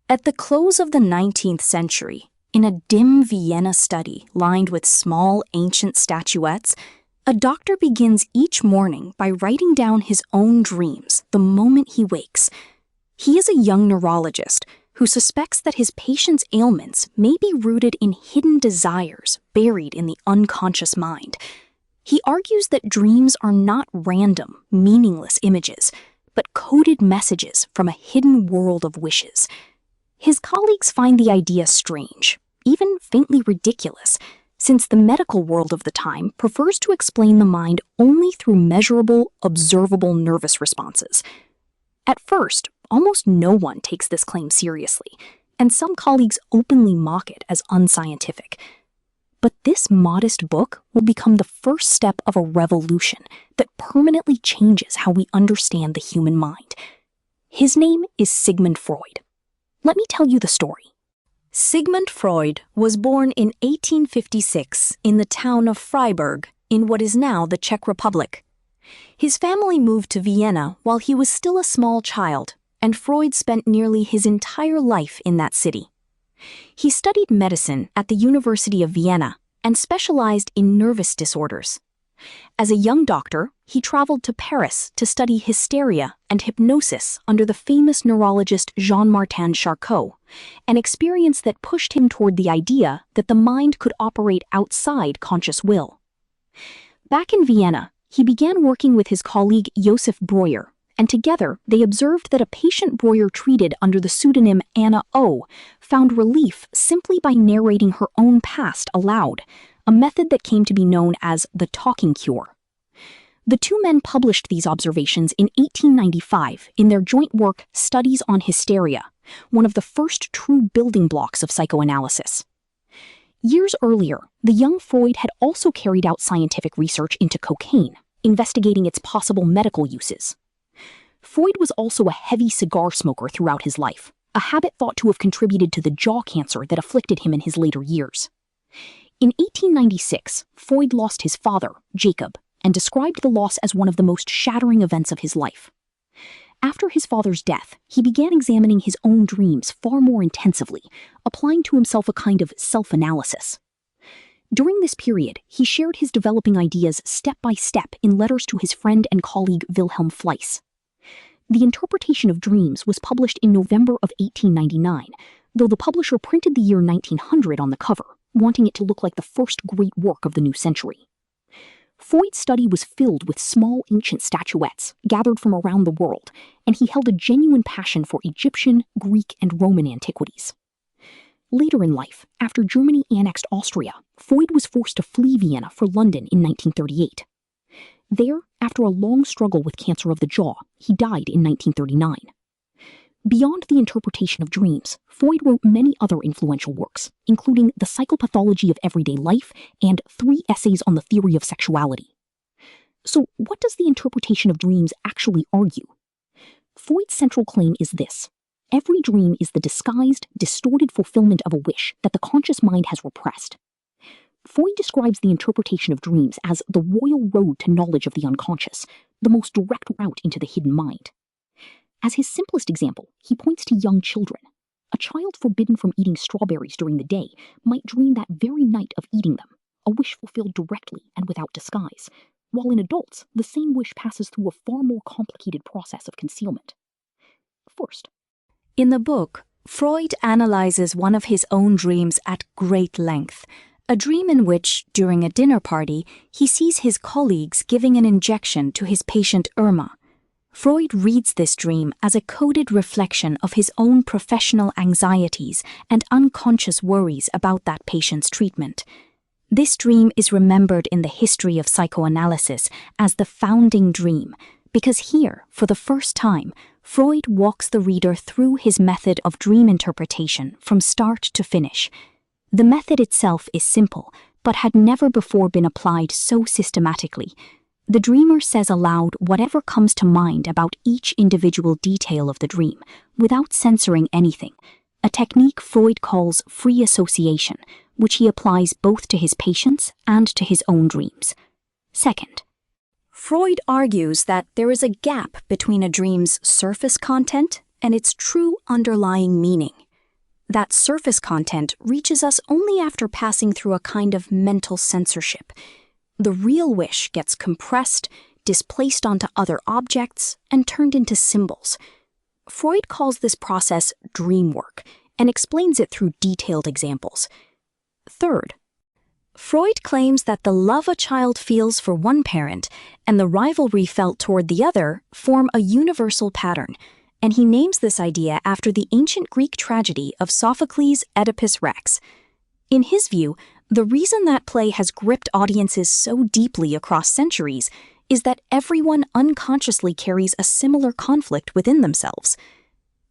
At the close of the 19th century, in a dim Vienna study lined with small ancient statuettes, a doctor begins each morning by writing down his own dreams the moment he wakes. He is a young neurologist who suspects that his patient's ailments may be rooted in hidden desires buried in the unconscious mind. He argues that dreams are not random, meaningless images, but coded messages from a hidden world of wishes. His colleagues find the idea strange, even faintly ridiculous, since the medical world of the time prefers to explain the mind only through measurable, observable nervous responses. At first, almost no one takes this claim seriously, and some colleagues openly mock it as unscientific. But this modest book will become the first step of a revolution that permanently changes how we understand the human mind. His name is Sigmund Freud. Let me tell you the story. Sigmund Freud was born in 1856 in the town of Freiburg in what is now the Czech Republic. His family moved to Vienna while he was still a small child, and Freud spent nearly his entire life in that city. He studied medicine at the University of Vienna and specialized in nervous disorders. As a young doctor, he traveled to Paris to study hysteria and hypnosis under the famous neurologist Jean-Martin Charcot, an experience that pushed him toward the idea that the mind could operate outside conscious will. Back in Vienna, he began working with his colleague Josef Breuer, and together they observed that a patient Breuer treated under the pseudonym Anna O found relief simply by narrating her own past aloud, a method that came to be known as the talking cure. The two men published these observations in 1895 in their joint work Studies on Hysteria, one of the first true building blocks of psychoanalysis. Years earlier, the young Freud had also carried out scientific research into cocaine, investigating its possible medical uses. Freud was also a heavy cigar smoker throughout his life, a habit thought to have contributed to the jaw cancer that afflicted him in his later years. In 1896, Freud lost his father, Jacob, and described the loss as one of the most shattering events of his life. After his father's death, he began examining his own dreams far more intensively, applying to himself a kind of self-analysis. During this period, he shared his developing ideas step by step in letters to his friend and colleague Wilhelm Fleiss. The Interpretation of Dreams was published in November of 1899, though the publisher printed the year 1900 on the cover, wanting it to look like the first great work of the new century. Freud's study was filled with small ancient statuettes gathered from around the world, and he held a genuine passion for Egyptian, Greek, and Roman antiquities. Later in life, after Germany annexed Austria, Freud was forced to flee Vienna for London in 1938. There, after a long struggle with cancer of the jaw, he died in 1939. Beyond the interpretation of dreams, Freud wrote many other influential works, including The Psychopathology of Everyday Life and 3 essays on the theory of sexuality. So, what does the interpretation of dreams actually argue? Freud's central claim is this: every dream is the disguised, distorted fulfillment of a wish that the conscious mind has repressed. Freud describes the interpretation of dreams as the royal road to knowledge of the unconscious, the most direct route into the hidden mind. As his simplest example, he points to young children. A child forbidden from eating strawberries during the day might dream that very night of eating them, a wish fulfilled directly and without disguise, while in adults, the same wish passes through a far more complicated process of concealment. First, in the book, Freud analyzes one of his own dreams at great length, a dream in which, during a dinner party, he sees his colleagues giving an injection to his patient Irma. Freud reads this dream as a coded reflection of his own professional anxieties and unconscious worries about that patient's treatment. This dream is remembered in the history of psychoanalysis as the founding dream, because here, for the first time, Freud walks the reader through his method of dream interpretation from start to finish. The method itself is simple, but had never before been applied so systematically. The dreamer says aloud whatever comes to mind about each individual detail of the dream, without censoring anything, a technique Freud calls free association, which he applies both to his patients and to his own dreams. Second, Freud argues that there is a gap between a dream's surface content and its true underlying meaning. That surface content reaches us only after passing through a kind of mental censorship. The real wish gets compressed, displaced onto other objects, and turned into symbols. Freud calls this process dream work and explains it through detailed examples. Third, Freud claims that the love a child feels for one parent and the rivalry felt toward the other form a universal pattern, and he names this idea after the ancient Greek tragedy of Sophocles' Oedipus Rex. In his view, the reason that play has gripped audiences so deeply across centuries is that everyone unconsciously carries a similar conflict within themselves.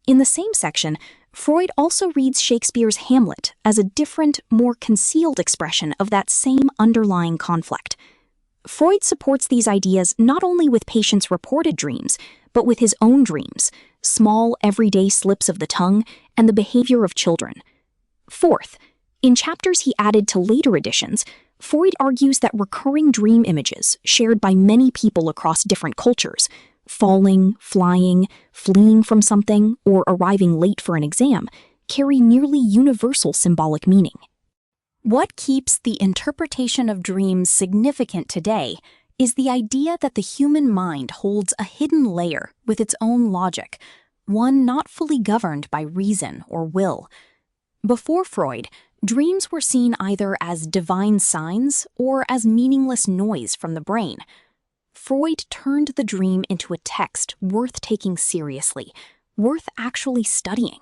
In the same section, Freud also reads Shakespeare's Hamlet as a different, more concealed expression of that same underlying conflict. Freud supports these ideas not only with patients' reported dreams, but with his own dreams, small, everyday slips of the tongue, and the behavior of children. Fourth, in chapters he added to later editions, Freud argues that recurring dream images shared by many people across different cultures, falling, flying, fleeing from something, or arriving late for an exam, carry nearly universal symbolic meaning. What keeps the interpretation of dreams significant today is the idea that the human mind holds a hidden layer with its own logic, one not fully governed by reason or will. Before Freud, dreams were seen either as divine signs or as meaningless noise from the brain. Freud turned the dream into a text worth taking seriously, worth actually studying.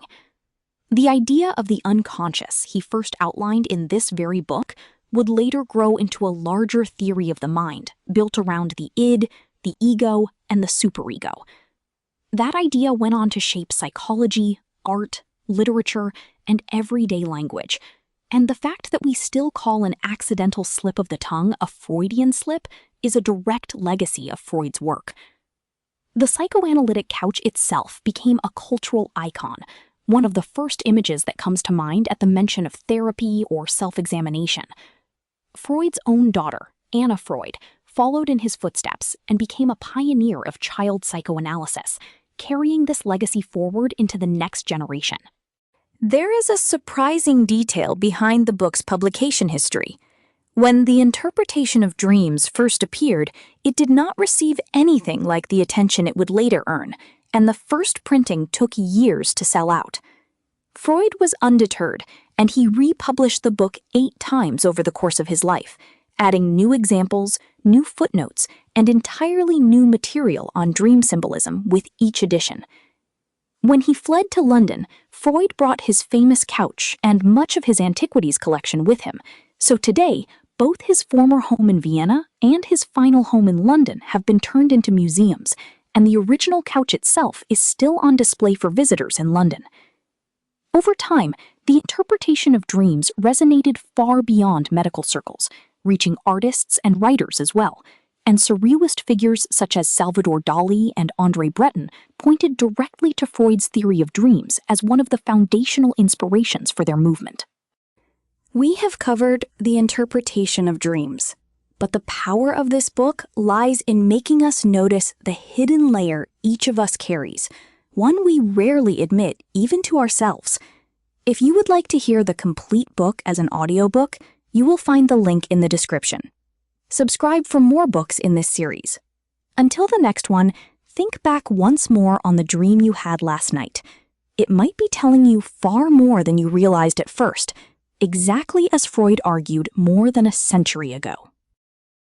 The idea of the unconscious he first outlined in this very book would later grow into a larger theory of the mind, built around the id, the ego, and the superego. That idea went on to shape psychology, art, literature, and everyday language. And the fact that we still call an accidental slip of the tongue a Freudian slip is a direct legacy of Freud's work. The psychoanalytic couch itself became a cultural icon, one of the first images that comes to mind at the mention of therapy or self-examination. Freud's own daughter, Anna Freud, followed in his footsteps and became a pioneer of child psychoanalysis, carrying this legacy forward into the next generation. There is a surprising detail behind the book's publication history. When The Interpretation of Dreams first appeared, it did not receive anything like the attention it would later earn, and the first printing took years to sell out. Freud was undeterred, and he republished the book 8 times over the course of his life, adding new examples, new footnotes, and entirely new material on dream symbolism with each edition. When he fled to London, Freud brought his famous couch and much of his antiquities collection with him, so today, both his former home in Vienna and his final home in London have been turned into museums, and the original couch itself is still on display for visitors in London. Over time, the interpretation of dreams resonated far beyond medical circles, reaching artists and writers as well, and surrealist figures such as Salvador Dali and André Breton pointed directly to Freud's theory of dreams as one of the foundational inspirations for their movement. We have covered the interpretation of dreams, but the power of this book lies in making us notice the hidden layer each of us carries, one we rarely admit even to ourselves. If you would like to hear the complete book as an audiobook, you will find the link in the description. Subscribe for more books in this series. Until the next one, think back once more on the dream you had last night. It might be telling you far more than you realized at first, exactly as Freud argued more than a century ago.